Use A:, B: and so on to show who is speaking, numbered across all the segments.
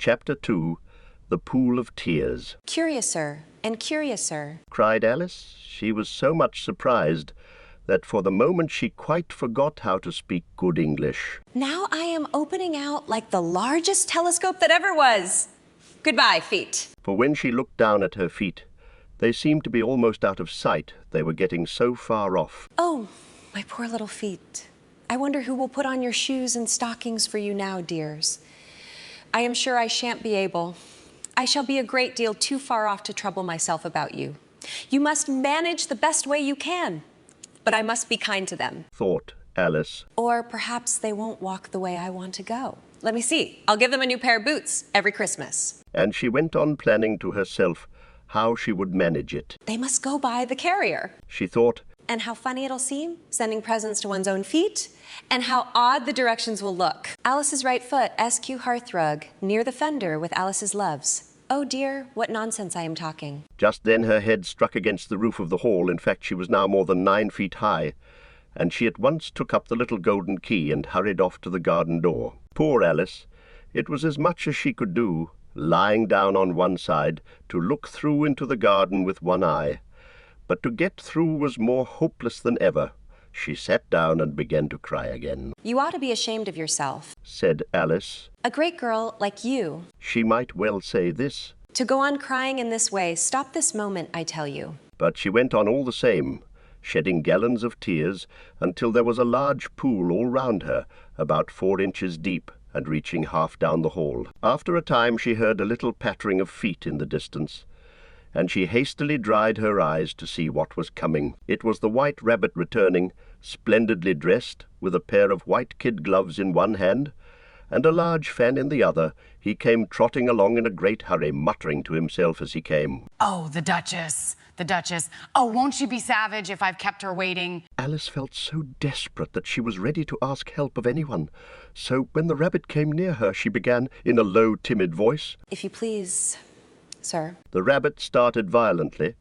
A: Chapter 2, The Pool of Tears.
B: Curiouser and curiouser,
A: cried Alice. She was so much surprised that for the moment she quite forgot how to speak good English.
B: Now I am opening out like the largest telescope that ever was. Goodbye, feet.
A: For when she looked down at her feet, they seemed to be almost out of sight. They were getting so far off.
B: Oh, my poor little feet. I wonder who will put on your shoes and stockings for you now, dears. I am sure I shan't be able. I shall be a great deal too far off to trouble myself about you. You must manage the best way you can, but I must be kind to them,
A: thought Alice.
B: Or perhaps they won't walk the way I want to go. Let me see. I'll give them a new pair of boots every Christmas.
A: And she went on planning to herself how she would manage it.
B: They must go by the carrier,
A: she thought.
B: And how funny it'll seem, sending presents to one's own feet, and how odd the directions will look. Alice's right foot, SQ hearthrug, near the fender with Alice's loves. Oh dear, what nonsense I am talking.
A: Just then her head struck against the roof of the hall. In fact, she was now more than 9 feet high, and she at once took up the little golden key and hurried off to the garden door. Poor Alice! It was as much as she could do, lying down on one side, to look through into the garden with one eye. But to get through was more hopeless than ever. She sat down and began to cry again.
B: You ought to be ashamed of yourself,
A: said Alice.
B: A great girl like you.
A: She might well say this.
B: To go on crying in this way, stop this moment, I tell you.
A: But she went on all the same, shedding gallons of tears until there was a large pool all round her, about 4 inches deep and reaching half down the hall. After a time she heard a little pattering of feet in the distance, and she hastily dried her eyes to see what was coming. It was the White Rabbit returning, splendidly dressed, with a pair of white kid gloves in one hand and a large fan in the other. He came trotting along in a great hurry, muttering to himself as he came.
C: Oh, the Duchess, the Duchess. Oh, won't she be savage if I've kept her waiting?
A: Alice felt so desperate that she was ready to ask help of anyone. So when the rabbit came near her, she began in a low, timid voice.
B: If you please, sir.
A: The rabbit started violently,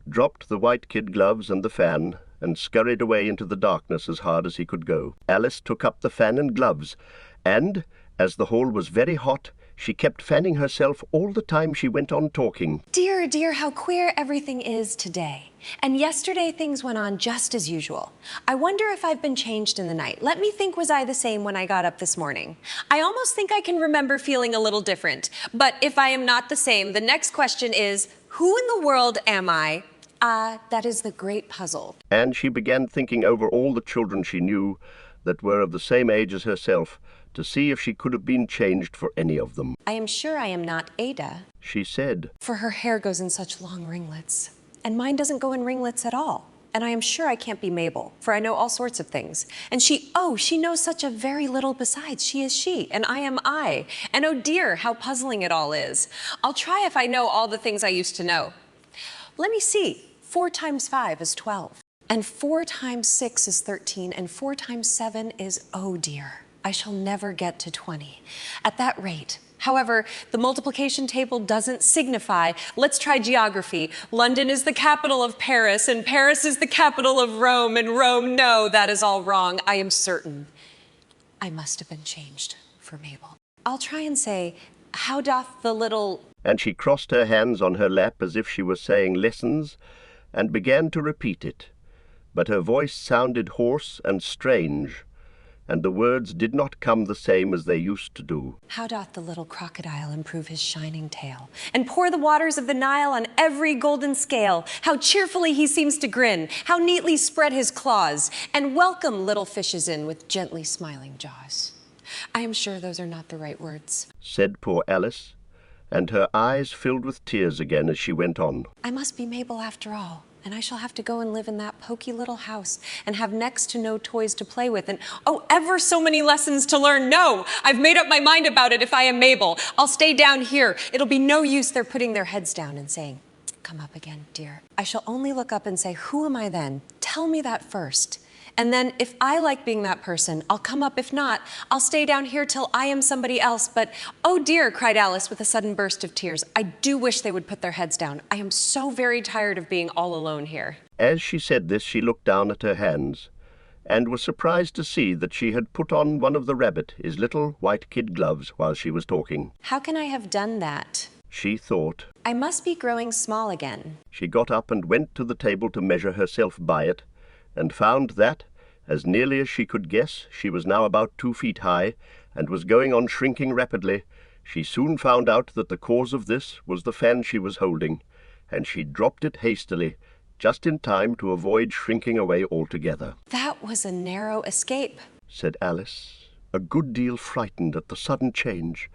A: dropped the white kid gloves and the fan, and scurried away into the darkness as hard as he could go. Alice took up the fan and gloves, and, as the hall was very hot, she kept fanning herself all the time she went on talking.
B: Dear, dear, how queer everything is today. And yesterday things went on just as usual. I wonder if I've been changed in the night. Let me think, was I the same when I got up this morning? I almost think I can remember feeling a little different. But if I am not the same, the next question is, who in the world am I? That is the great puzzle.
A: And she began thinking over all the children she knew that were of the same age as herself, to see if she could have been changed for any of them.
B: I am sure I am not Ada,
A: she said,
B: for her hair goes in such long ringlets, and mine doesn't go in ringlets at all. And I am sure I can't be Mabel, for I know all sorts of things. And she knows such a very little besides. She is she, and I am I. And oh dear, how puzzling it all is. I'll try if I know all the things I used to know. Let me see. 4 times 5 is 12. And 4 times 6 is 13, and 4 times 7 is, oh dear, I shall never get to 20. At that rate. However, the multiplication table doesn't signify. Let's try geography. London is the capital of Paris, and Paris is the capital of Rome, and Rome, no, that is all wrong. I am certain I must have been changed for Mabel. I'll try and say, how doth the little...
A: And she crossed her hands on her lap as if she was saying lessons, and began to repeat it. But her voice sounded hoarse and strange, and the words did not come the same as they used to do.
B: How doth the little crocodile improve his shining tail, and pour the waters of the Nile on every golden scale? How cheerfully he seems to grin, how neatly spread his claws, and welcome little fishes in with gently smiling jaws. I am sure those are not the right words,
A: said poor Alice, and her eyes filled with tears again as she went on.
B: I must be Mabel after all. And I shall have to go and live in that poky little house and have next to no toys to play with and, oh, ever so many lessons to learn. No, I've made up my mind about it if I am Mabel. I'll stay down here. It'll be no use their putting their heads down and saying, come up again, dear. I shall only look up and say, who am I then? Tell me that first. And then if I like being that person, I'll come up. If not, I'll stay down here till I am somebody else. But, oh dear, cried Alice with a sudden burst of tears. I do wish they would put their heads down. I am so very tired of being all alone here.
A: As she said this, she looked down at her hands, and was surprised to see that she had put on one of the rabbit his little white kid gloves while she was talking.
B: How can I have done that?
A: She thought.
B: I must be growing small again.
A: She got up and went to the table to measure herself by it, and found that, as nearly as she could guess, she was now about 2 feet high, and was going on shrinking rapidly. She soon found out that the cause of this was the fan she was holding, and she dropped it hastily, just in time to avoid shrinking away altogether.
B: That was a narrow escape,
A: said Alice, a good deal frightened at the sudden change,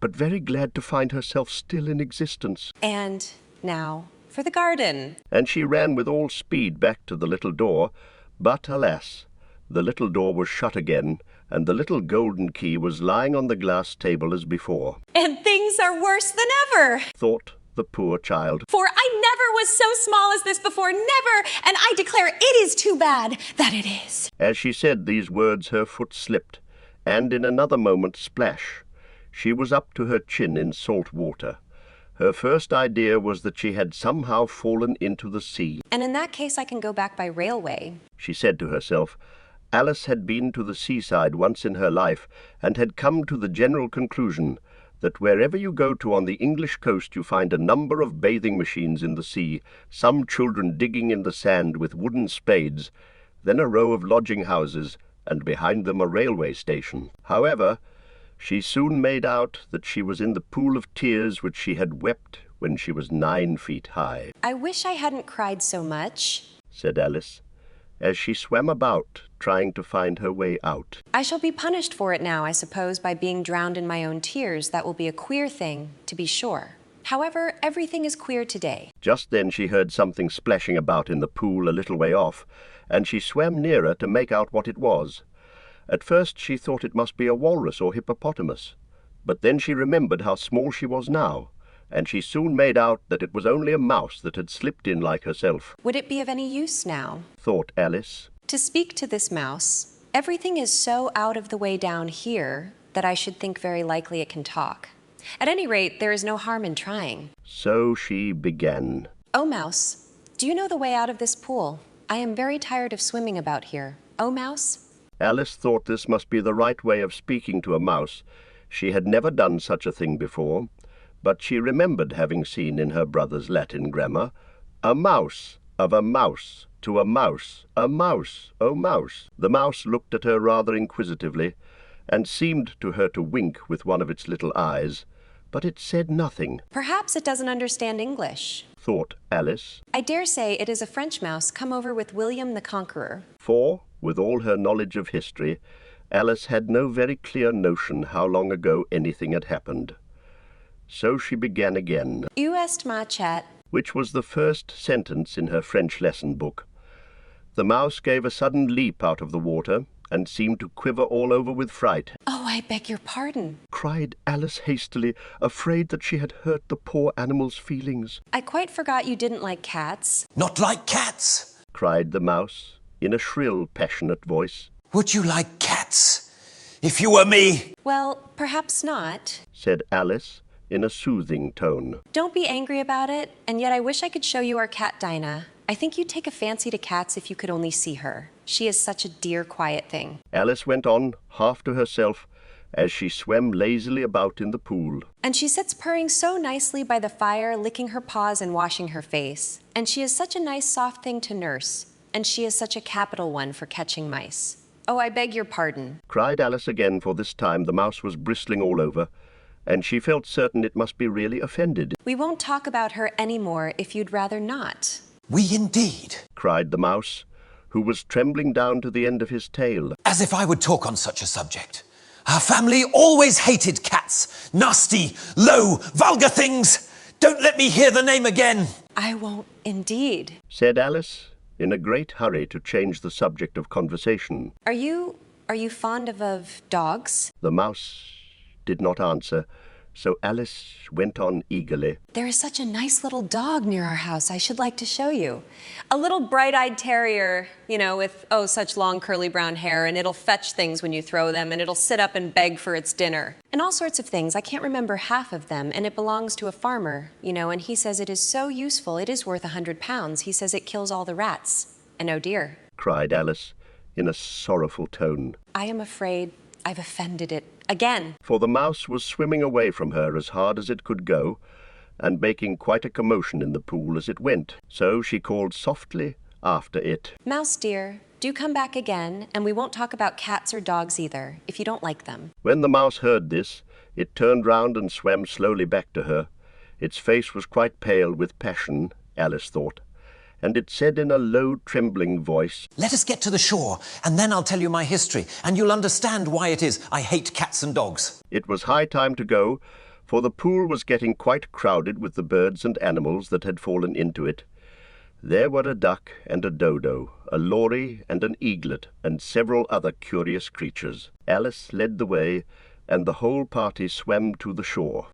A: but very glad to find herself still in existence.
B: And now for the garden.
A: And she ran with all speed back to the little door, but alas, the little door was shut again, and the little golden key was lying on the glass table as before.
B: And things are worse than ever,
A: thought the poor child.
B: For I never was so small as this before, never, and I declare it is too bad that it is.
A: As she said these words, her foot slipped, and in another moment, splash, she was up to her chin in salt water. Her first idea was that she had somehow fallen into the sea.
B: And in that case, I can go back by railway,
A: she said to herself. Alice had been to the seaside once in her life, and had come to the general conclusion that wherever you go to on the English coast you find a number of bathing machines in the sea, some children digging in the sand with wooden spades, then a row of lodging houses, and behind them a railway station. However, she soon made out that she was in the pool of tears which she had wept when she was 9 feet high.
B: I wish I hadn't cried so much,
A: said Alice, as she swam about, trying to find her way out.
B: I shall be punished for it now, I suppose, by being drowned in my own tears. That will be a queer thing, to be sure. However, everything is queer today.
A: Just then she heard something splashing about in the pool a little way off, and she swam nearer to make out what it was. At first she thought it must be a walrus or hippopotamus, but then she remembered how small she was now, and she soon made out that it was only a mouse that had slipped in like herself.
B: Would it be of any use now,
A: thought Alice,
B: to speak to this mouse? Everything is so out of the way down here that I should think very likely it can talk. At any rate, there is no harm in trying.
A: So she began.
B: Oh, mouse, do you know the way out of this pool? I am very tired of swimming about here. Oh, mouse?
A: Alice thought this must be the right way of speaking to a mouse. She had never done such a thing before, but she remembered having seen in her brother's Latin grammar, a mouse, of a mouse, to a mouse, oh mouse. The mouse looked at her rather inquisitively, and seemed to her to wink with one of its little eyes, but it said nothing.
B: Perhaps it doesn't understand English,
A: thought Alice.
B: I dare say it is a French mouse come over with William the Conqueror.
A: For, with all her knowledge of history, Alice had no very clear notion how long ago anything had happened. So she began again.
B: Où est ma chat?
A: Which was the first sentence in her French lesson book. The mouse gave a sudden leap out of the water, and seemed to quiver all over with fright.
B: Oh, I beg your pardon,
A: cried Alice hastily, afraid that she had hurt the poor animal's feelings.
B: I quite forgot you didn't like cats.
D: Not like cats,
A: cried the mouse, in a shrill, passionate voice.
D: Would you like cats, if you were me?
B: Well, perhaps not,
A: said Alice, in a soothing tone.
B: Don't be angry about it, and yet I wish I could show you our cat Dinah. I think you'd take a fancy to cats if you could only see her. She is such a dear, quiet thing.
A: Alice went on, half to herself, as she swam lazily about in the pool.
B: And she sits purring so nicely by the fire, licking her paws and washing her face. And she is such a nice, soft thing to nurse. And she is such a capital one for catching mice. Oh, I beg your pardon,
A: cried Alice again, for this time the mouse was bristling all over, and she felt certain it must be really offended.
B: We won't talk about her any more if you'd rather not.
D: We indeed,
A: cried the mouse, who was trembling down to the end of his tail.
D: As if I would talk on such a subject. Our family always hated cats. Nasty, low, vulgar things. Don't let me hear the name again.
B: I won't indeed,
A: said Alice, in a great hurry to change the subject of conversation.
B: Are you fond of dogs?
A: The mouse did not answer, so Alice went on eagerly.
B: There is such a nice little dog near our house I should like to show you. A little bright-eyed terrier, with, such long curly brown hair, and it'll fetch things when you throw them, and it'll sit up and beg for its dinner. And all sorts of things. I can't remember half of them, and it belongs to a farmer, and he says it is so useful, it is worth £100. He says it kills all the rats. And oh dear,
A: cried Alice, in a sorrowful tone.
B: I am afraid I've offended it again.
A: For the mouse was swimming away from her as hard as it could go, and making quite a commotion in the pool as it went. So she called softly after it.
B: Mouse dear, do come back again, and we won't talk about cats or dogs either, if you don't like them.
A: When the mouse heard this, it turned round and swam slowly back to her. Its face was quite pale with passion, Alice thought, and it said in a low, trembling voice,
D: Let us get to the shore, and then I'll tell you my history, and you'll understand why it is I hate cats and dogs.
A: It was high time to go, for the pool was getting quite crowded with the birds and animals that had fallen into it. There were a duck and a dodo, a lory and an eaglet, and several other curious creatures. Alice led the way, and the whole party swam to the shore.